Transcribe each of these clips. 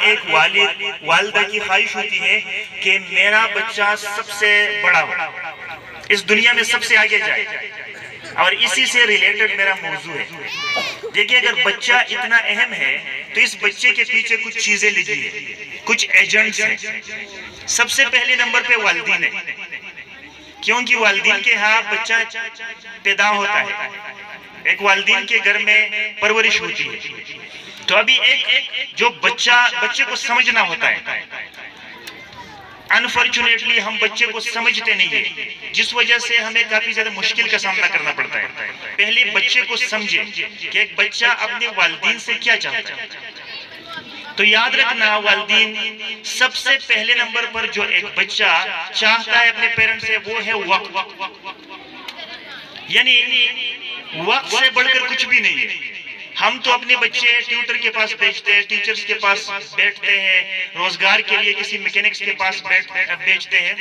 ایک والدہ کی خواہش ہوتی ہے کہ میرا بچہ سب سے بڑا ہو، اس دنیا میں سب سے آگے جائے، اور اسی سے ریلیٹڈ میرا موضوع ہے۔ دیکھیں اگر بچہ اتنا اہم ہے تو اس بچے کے پیچھے کچھ چیزیں لگی ہیں، کچھ ایجنٹس ہیں۔ سب سے پہلے نمبر پہ والدین ہے، کیونکہ والدین کے ہاں بچہ پیدا ہوتا ہے، ایک والدین کے گھر میں پرورش ہوتی ہے۔ تو ابھی ایک جو بچے کو سمجھنا ہوتا ہے، انفارچونیٹلی ہم بچے کو سمجھتے نہیں ہیں، جس وجہ سے ہمیں کافی زیادہ مشکل کا سامنا کرنا پڑتا ہے۔ پہلے بچے کو سمجھے کہ ایک بچہ اپنے والدین سے کیا چاہتا ہے۔ تو یاد رکھنا والدین سب سے پہلے نمبر پر جو ایک بچہ چاہتا ہے اپنے پیرنٹ سے وہ ہے وقت، یعنی وقت سے بڑھ کر کچھ بھی نہیں ہے۔ ہم تو اپنے بچے ٹیوٹر کے پاس بھیجتے ہیں، ٹیچرز کے پاس بیٹھتے ہیں، روزگار کے لیے کسی میکینکس کے پاس بیچتے ہیں،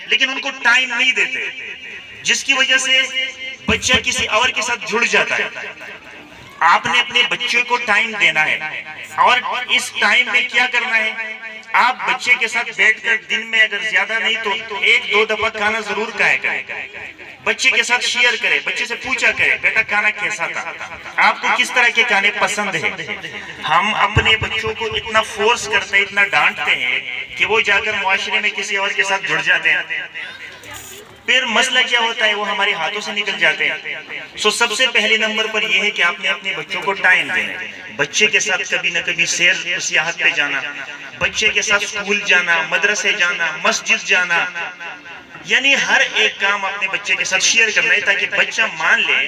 لیکن ان کو ٹائم نہیں دیتے، جس کی وجہ سے بچہ کسی اور کے ساتھ جڑ جاتا ہے۔ آپ نے اپنے بچے کو ٹائم دینا ہے، اور اس ٹائم میں کیا کرنا ہے، آپ بچے کے ساتھ بیٹھ کر دن میں اگر زیادہ نہیں تو ایک دو دفعہ کھانا ضرور کھایا کریں، بچے کے ساتھ شیئر کریں، بچے سے پوچھا کریں بیٹا کھانا کیسا تھا، آپ کو کس طرح کے کھانے پسند ہیں۔ ہم اپنے بچوں کو اتنا فورس کرتے ہیں، اتنا ڈانٹتے ہیں کہ وہ جا کر معاشرے میں کسی اور کے ساتھ جڑ جاتے ہیں، پھر مسئلہ کیا ہوتا ہے وہ ہمارے ہاتھوں سے نکل جاتے ہیں۔ سب سے پہلے نمبر پر یہ ہے کہ آپ نے اپنے بچوں کو ٹائم دینا، بچے کے ساتھ کبھی نہ کبھی سیر سیاحت پہ جانا، بچے کے ساتھ اسکول جانا، مدرسے جانا، مسجد جانا، یعنی ہر ایک کام اپنے بچے کے ساتھ شیئر کرنا ہے، تاکہ بچہ مان لے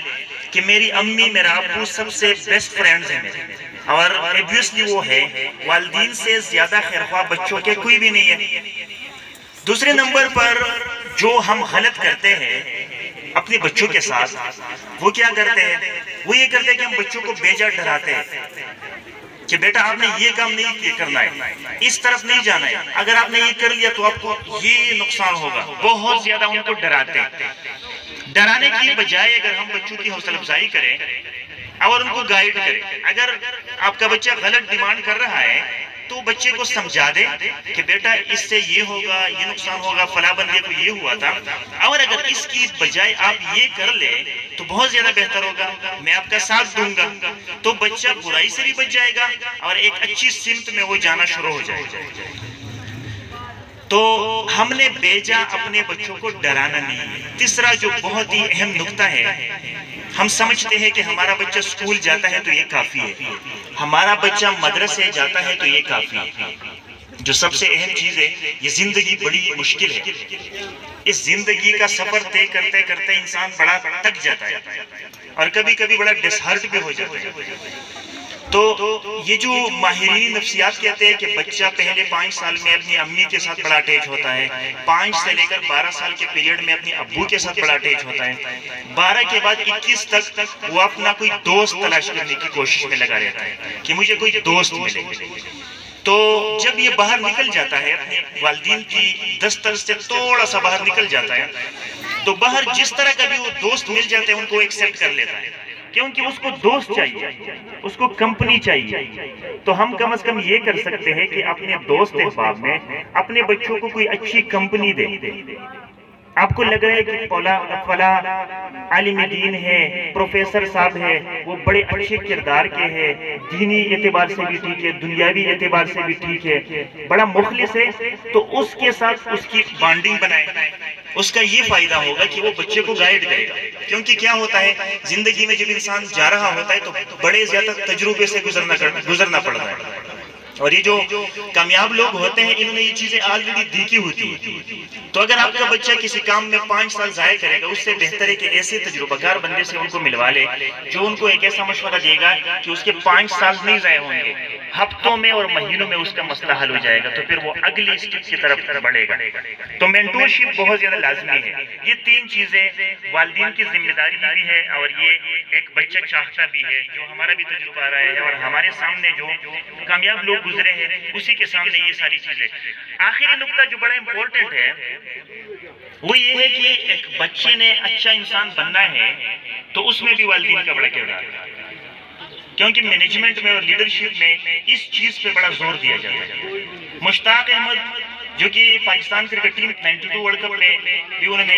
کہ میری امی میرا ابو سب سے بیسٹ فرینڈز ہیں میرے، اور ایبویسلی وہ ہے، والدین سے زیادہ خیرخواہ بچوں کے کوئی بھی نہیں ہے۔ دوسرے نمبر پر جو ہم غلط کرتے ہیں اپنے بچوں کے ساتھ، وہ کیا کرتے ہیں، وہ یہ کرتے ہیں کہ ہم بچوں کو بیجا ڈراتے ہیں کہ بیٹا آپ نے یہ کام نہیں کرنا ہے، اس طرف نہیں جانا ہے، اگر آپ نے یہ کر لیا تو آپ کو یہ نقصان ہوگا، بہت زیادہ ان کو ڈراتے ہیں۔ ڈرانے کی بجائے اگر ہم بچوں کی حوصلہ افزائی کریں اور ان کو گائیڈ کریں، اگر آپ کا بچہ غلط ڈیمانڈ کر رہا ہے تو بچے کو سمجھا دے کہ بیٹا اس سے یہ ہوگا، یہ نقصان ہوگا، فلاں بندے کو یہ ہوا تھا، اور اگر اس کی بجائے آپ یہ کر لیں تو بہت زیادہ بہتر ہوگا، میں آپ کا ساتھ دوں گا، تو بچہ برائی سے بھی بچ جائے گا اور ایک اچھی سمت میں وہ جانا شروع ہو جائے گا۔ تو ہم نے بیجا اپنے بچوں کو ڈرانا نہیں ہے۔ تیسرا جو بہت ہی اہم نقطہ ہے، ہم سمجھتے ہیں کہ ہمارا بچہ اسکول جاتا ہے تو یہ کافی ہے، ہمارا بچہ مدرسے جاتا ہے تو یہ کافی ہے۔ جو سب سے اہم چیز ہے، یہ زندگی بڑی مشکل ہے، اس زندگی کا سفر طے کرتے کرتے انسان بڑا تک جاتا ہے اور کبھی کبھی بڑا ڈسہرٹ بھی ہو جاتا ہے۔ تو یہ جو ماہرین نفسیات کہتے ہیں کہ بچہ پہلے 5 سال میں اپنی امی کے ساتھ بڑا اٹیچ ہوتا ہے، 5 سے لے کر 12 سال کے پیریڈ میں اپنے ابو کے ساتھ بڑا اٹیچ ہوتا ہے، 12 کے بعد 21 تک وہ اپنا کوئی دوست تلاش کرنے کی کوشش میں لگا رہتا ہے کہ مجھے کوئی دوست ملے۔ تو جب یہ باہر نکل جاتا ہے، اپنے والدین کی دستر سے تھوڑا سا باہر نکل جاتا ہے، تو باہر جس طرح کا بھی وہ دوست مل جاتے ہیں ان کو ایکسپٹ کر لیتا ہے، کیونکہ اس کو دوست چاہیے، اس کو کمپنی چاہیے۔ تو ہم کم از کم یہ کر سکتے ہیں کہ اپنے دوست احباب میں اپنے بچوں کو کوئی اچھی کمپنی دے۔ آپ کو لگ رہا ہے کہ فلاں عالم دین ہے، پروفیسر صاحب ہے، وہ بڑے اچھے کردار کے ہیں، دینی اعتبار سے بھی ٹھیک ہے، دنیاوی اعتبار سے بھی ٹھیک ہے، بڑا مخلص ہے، تو اس کے ساتھ اس کی بانڈنگ بنائے۔ اس کا یہ فائدہ ہوگا کہ وہ بچے کو گائیڈ کرے گا، کیونکہ کیا ہوتا ہے زندگی میں جب انسان جا رہا ہوتا ہے تو بڑے زیادہ تجربے سے گزرنا پڑتا ہے، اور یہ جو کامیاب لوگ ہوتے ہیں انہوں نے یہ چیزیں آلریڈی دیکھی ہوتی ہیں۔ تو اگر آپ کا بچہ کسی کام میں 5 سال ضائع کرے گا، اس سے بہتر ہے کہ ایسے تجربہ کار بندے سے ان کو ملوا لے جو ان کو ایک ایسا مشورہ دے گا کہ اس کے 5 سال نہیں ضائع ہوں گے، ہفتوں میں اور مہینوں میں اس کا مسئلہ حل ہو جائے گا، تو پھر وہ اگلی اسٹیپ کی طرف بڑھے گا۔ تو مینٹورشپ بہت زیادہ لازمی ہے۔ یہ 3 چیزیں والدین کی ذمہ داری بھی ہے، اور یہ ایک بچہ چاہتا بھی ہے، جو ہمارا بھی تجربہ آ رہا ہے اور ہمارے سامنے جو کامیاب لوگ گزرے ہیں اسی کے سامنے یہ ساری چیزیں۔ آخری نقطہ جو بڑا امپورٹنٹ ہے وہ یہ ہے کہ ایک بچے نے اچھا انسان بننا ہے تو اس میں بھی والدین کا بڑا کردار ہے، کیونکہ مینجمنٹ میں اور لیڈرشپ میں اس چیز پہ بڑا زور دیا جاتا ہے. مشتاق احمد جو کہ Pakistan cricket team 92 world cup میں بھی انہوں نے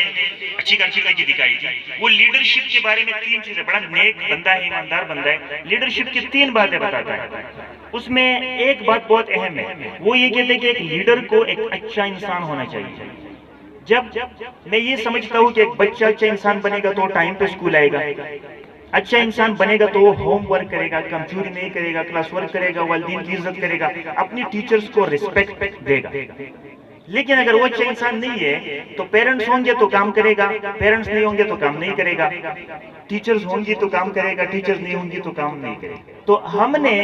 اچھی کارکردگی دکھائی تھی. وہ لیڈرشپ کے بارے میں 3 چیزیں، بڑا نیک بندہ ہے، ایماندار بندہ ہے، لیڈرشپ کی 3 باتیں بتاتا ہے. اس میں ایک بات بہت اہم ہے، وہ یہ کہتے ہیں کہ ایک لیڈر کو ایک اچھا انسان ہونا چاہیے. جب میں یہ سمجھتا ہوں کہ ایک بچہ اچھا انسان بنے گا تو ٹائم پہ اسکول آئے گا، اچھا انسان بنے گا تو وہ ہوم ورک کرے گا، کمزوری نہیں کرے گا، کلاس ورک کرے گا، والدین کی عزت کرے گا، اپنی ٹیچرز کو ریسپیکٹ دے گا. لیکن اگر وہ اچھا انسان نہیں ہے تو پیرنٹس ہوں گے تو کام کرے گا، پیرنٹس نہیں ہوں گے تو کام نہیں کرے گا، ٹیچرز ہوں گی تو کام کرے گا، ٹیچرز نہیں ہوں گی تو کام نہیں کرے گا. تو ہم نے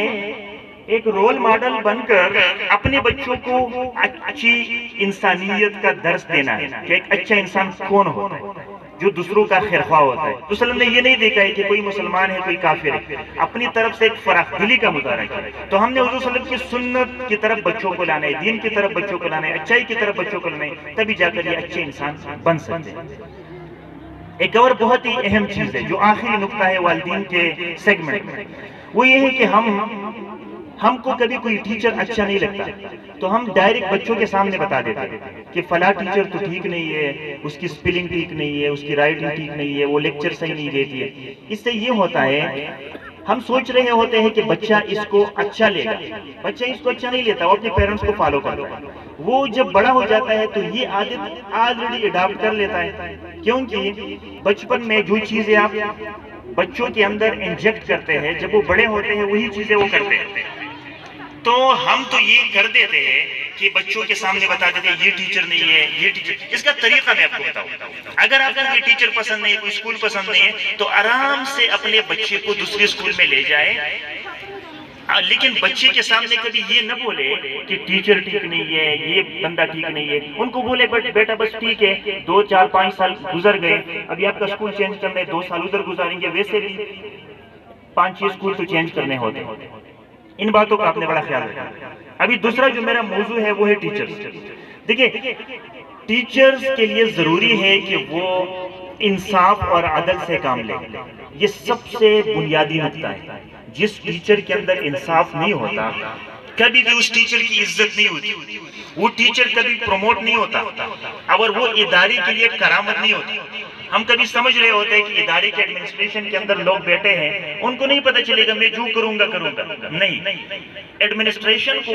ایک رول ماڈل بن کر اپنے بچوں کو اچھی انسانیت کا درس دینا ہے کہ ایک اچھا انسان کون ہوتا ہے جو دوسروں کا خیرخواہ ہوتا ہے. تو وسلم نے یہ نہیں دیکھا ہے کہ کوئی مسلمان ہے کوئی کافر ہے، اپنی طرف سے ایک فراخ دلی کا مظاہرہ کیا. تو ہم نے حضور صلی اللہ علیہ وسلم کی سنت کی طرف بچوں کو لانا ہے، دین کی طرف بچوں کو لانا ہے، اچھائی کی طرف بچوں کو لانا ہے، تبھی جا کر یہ اچھے انسان بن سکتے ہیں. ایک اور بہت ہی اہم چیز ہے جو آخری نقطہ ہے والدین کے سیگمنٹ میں، وہ یہ ہے کہ ہم کو کبھی کوئی ٹیچر اچھا نہیں لگتا تو ہم ڈائریکٹ بچوں کے سامنے بتا دیتے ہیں کہ فلاں ٹیچر تو ٹھیک نہیں ہے، اس کی سپیلنگ ٹھیک نہیں ہے، اس کی رائٹنگ ٹھیک نہیں ہے، وہ لیکچر صحیح نہیں دیتی ہے. اس سے یہ ہوتا ہے ہم سوچ رہے ہوتے ہیں کہ بچہ اس کو اچھا لے گا، بچہ اس کو اچھا نہیں لیتا، وہ اپنے پیرنٹس کو فالو کرتا ہے. وہ جب بڑا ہو جاتا ہے تو یہ عادت آلریڈی اڈاپٹ کر لیتا ہے، کیونکہ بچپن میں جو چیزیں آپ بچوں کے اندر انجیکٹ کرتے ہیں جب وہ بڑے ہوتے ہیں وہی چیزیں وہ کرتے ہیں. تو ہم تو یہ کر دیتے ہیں کہ بچوں کے سامنے بتا دیتے ہیں یہ ٹیچر نہیں ہے، یہ ٹیچر. اس کا طریقہ میں آپ کو بتاؤں، اگر آپ کو یہ ٹیچر پسند نہیں ہے، کوئی اسکول پسند نہیں ہے، تو آرام سے اپنے بچے کو دوسرے اسکول میں لے جائے، لیکن بچے کے سامنے کبھی یہ نہ بولے کہ ٹیچر ٹھیک نہیں ہے، یہ بندہ ٹھیک نہیں ہے. ان کو بولے بیٹا بس ٹھیک ہے، 2 4 5 سال گزر گئے، ابھی آپ کا اسکول چینج کرنا ہے، 2 سال ادھر گزاریں گے، ویسے بھی 5 6 اسکول تو چینج کرنے ہوتے ہیں. ان باتوں کا آپ نے بڑا خیال رکھا. ابھی دوسرا جو میرا موضوع ہے وہ ہے ٹیچرز. دیکھیں ٹیچرز کے لیے ضروری ہے کہ وہ انصاف اور عدل سے کام لیں. یہ سب سے بنیادی نقطہ ہے. جس ٹیچر کے اندر انصاف نہیں ہوتا کبھی بھی اس ٹیچر کی عزت نہیں ہوتی، وہ ٹیچر کبھی پروموٹ نہیں ہوتا، اور وہ ادارے کے لیے کرامت نہیں ہوتی. ہم کبھی سمجھ رہے ہوتے ہیں کہ ادارے کے ایڈمنسٹریشن کے اندر لوگ بیٹھے ہیں، ان کو نہیں پتہ چلے گا میں جو کروں گا. نہیں، ایڈمنسٹریشن کو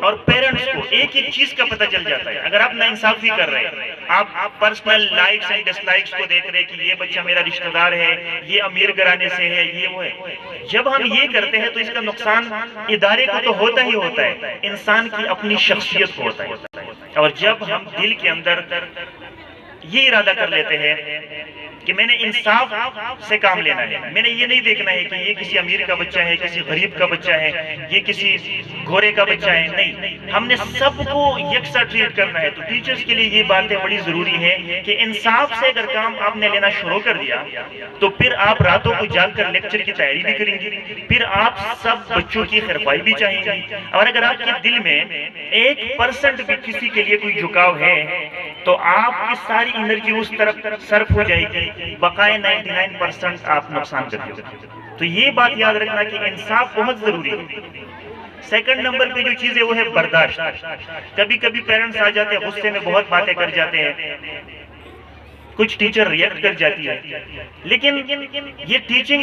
اور پیرنٹس کو ایک ایک چیز کا پتہ چل جاتا ہے. اگر آپ ناانصافی کر رہے ہیں، آپ personal likes and dislikes کو دیکھ رہے ہیں کہ یہ بچہ میرا رشتہ دار ہے، یہ امیر گھرانے سے ہے، یہ وہ ہے، جب ہم یہ کرتے ہیں تو اس کا نقصان ادارے کو تو ہوتا ہی ہوتا ہے، انسان کی اپنی شخصیت کو ہوتا ہے. اور جب ہم دل کے اندر یہ ارادہ کر لیتے ہیں کہ میں نے انصاف سے کام لینا ہے، میں نے یہ نہیں دیکھنا ہے کہ یہ کسی امیر کا بچہ ہے، کسی غریب کا بچہ ہے، یہ کسی گھورے کا بچہ ہے، نہیں، ہم نے سب کو یکساں ٹریٹ کرنا ہے. تو ٹیچرز کے لیے یہ باتیں بڑی ضروری ہیں کہ انصاف سے اگر کام آپ نے لینا شروع کر دیا تو پھر آپ راتوں کو جاگ کر لیکچر کی تیاری بھی کریں گے، پھر آپ سب بچوں کی خیرخواہی بھی چاہیں گے. اور اگر آپ کے دل میں 1% بھی کسی کے لیے کوئی جھکاؤ ہے تو آپ کی ساری انرجی اس طرف صرف ہو جائے گی، بقائے 99% آپ نقصان کر دیں. تو یہ بات یاد رکھنا کہ انصاف بہت ضروری ہے. سیکنڈ نمبر پہ جو چیز ہے وہ ہے برداشت. کبھی کبھی پیرنٹس آ جاتے ہیں غصے میں بہت باتیں کر جاتے ہیں، کچھ ٹیچر ریئیکٹ کر جاتی ہے، لیکن یہ ٹیچنگ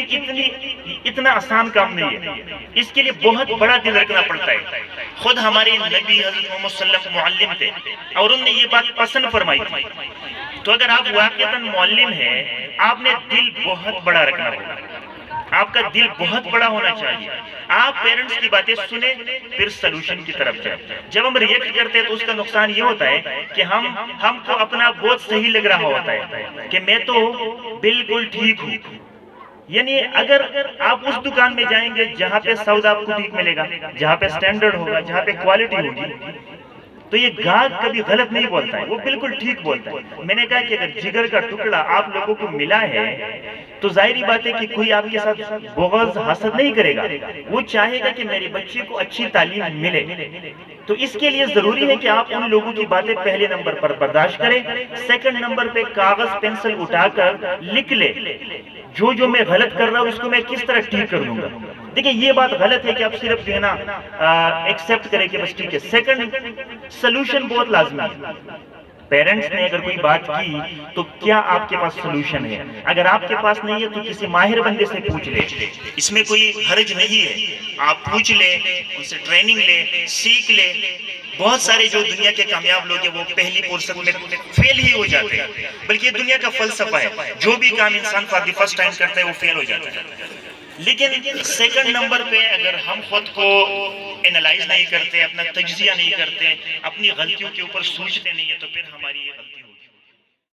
اتنا آسان کام نہیں ہے، اس کے لیے بہت بڑا دل رکھنا پڑتا ہے. خود ہمارے نبی حضرت محمد صلی اللہ علیہ وسلم معلم تھے اور انہوں نے یہ بات پسند فرمائی تھی. تو اگر آپ واقعتاً معلم ہیں، آپ نے دل بہت بڑا رکھنا ہوگا، آپ کا دل بہت بڑا ہونا چاہیے. آپ پیرنٹس کی باتیں سنیں پھر سلوشن کی طرف جائیں. جب ہم ریئیکٹ کرتے ہیں تو اس کا نقصان یہ ہوتا ہے کہ ہم کو اپنا بہت صحیح لگ رہا ہوتا ہے کہ میں تو بالکل ٹھیک ہوں. یعنی اگر آپ اس دکان میں جائیں گے جہاں پہ سودا آپ کو ٹھیک ملے گا، جہاں پہ سٹینڈرڈ ہوگا، جہاں پہ کوالٹی ہوگی، تو یہ گاہک کبھی غلط نہیں بولتا ہے، وہ بالکل ٹھیک بولتا ہے. میں نے کہا کہ اگر جگر کا ٹکڑا آپ لوگوں کو ملا ہے تو ظاہری بات ہے کہ کوئی آپ کے ساتھ بغض حسد نہیں کرے گا، وہ چاہے گا کہ میرے بچے کو اچھی تعلیم ملے. تو اس کے لیے ضروری ہے کہ آپ ان لوگوں کی باتیں پہلے نمبر پر برداشت کریں. سیکنڈ نمبر پہ کاغذ پینسل اٹھا کر لکھ لے جو میں غلط کر رہا ہوں اس کو میں کس طرح ٹھیک کر دوں گا. دیکھیں یہ بات غلط ہے کہ آپ صرف جو ہے نا ایکسیپٹ کریں کہ بس ٹھیک ہے. سیکنڈ، سلوشن بہت لازمی ہے. پیرنٹس نے اگر کوئی بات کی تو کیا آپ کے پاس سلوشن ہے؟ اگر آپ کے پاس نہیں ہے تو کسی ماہر بندے سے پوچھ لے، اس میں کوئی حرج نہیں ہے. آپ پوچھ لے، ان سے ٹریننگ لے، سیکھ لے. بہت سارے جو دنیا کے کامیاب لوگ ہیں وہ پہلی فرصت میں فیل ہی ہو جاتے ہیں، بلکہ یہ دنیا کا فلسفہ ہے، جو بھی کام انسان فار دی فرسٹ ٹائم کرتا ہے وہ فیل ہو جاتا ہے. لیکن سیکنڈ نمبر پہ اگر ہم خود کو اینالائز نہیں کرتے، اپنا تجزیہ نہیں کرتے، اپنی غلطیوں کے اوپر سوچتے نہیں ہیں، تو پھر ہماری یہ غلطی ہوگی.